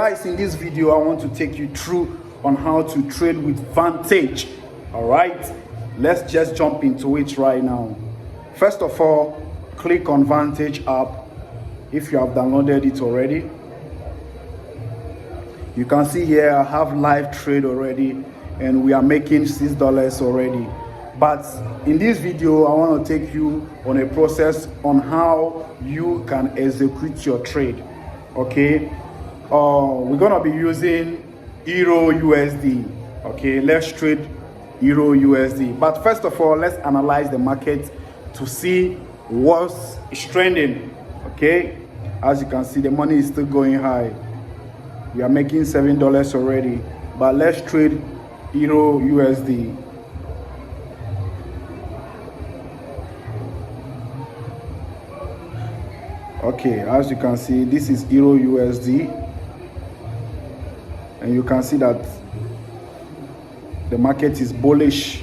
Guys, in this video I want to take you through on how to trade with Vantage. All right, let's just jump into it right now. First of all, click on Vantage app if you have downloaded it already. You can see here I have live trade already and we are making $6 already. But in this video I want to take you on a process on how you can execute your trade. Okay, we're gonna be using Euro USD. Okay, let's trade Euro USD. But first of all, let's analyze the market to see what's trending. Okay, as you can see, the money is still going high. We are making $7 already, but let's trade Euro USD. Okay, as you can see, this is Euro USD, and you can see that the market is bullish.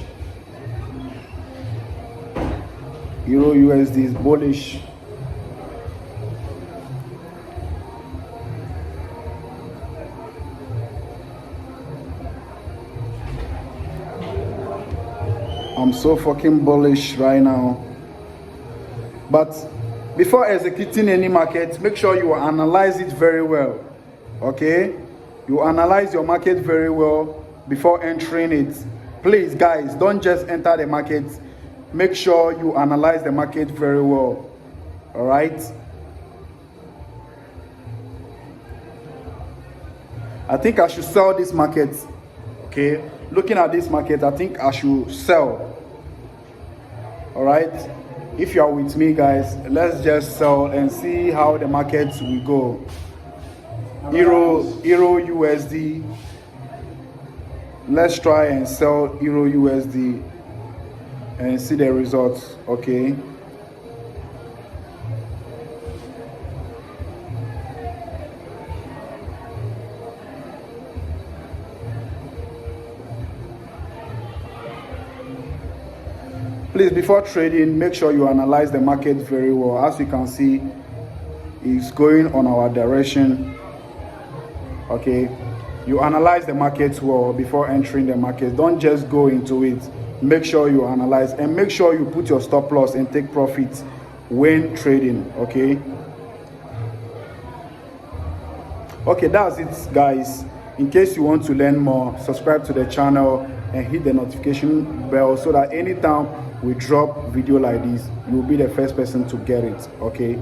Euro USD is bullish. I'm so fucking bullish right now. But before executing any market, make sure you analyze it very well. Okay, you analyze your market very well before entering it. Please guys, don't just enter the market. Make sure you analyze the market very well. All right, I think I should sell this market. Okay, looking at this market, I think I should sell. All right, if you are with me guys, let's just sell and see how the market will go. Euro USD, let's try and sell Euro USD and see the results. Okay, please, before trading, make sure you analyze the market very well. As you can see, it's going on our direction. Okay, you analyze the market well before entering the market. Don't just go into it. Make sure you analyze and make sure you put your stop loss and take profits when trading. Okay, that's it guys. In case you want to learn more, subscribe to the channel and hit the notification bell so that anytime we drop video like this, you will be the first person to get it. Okay.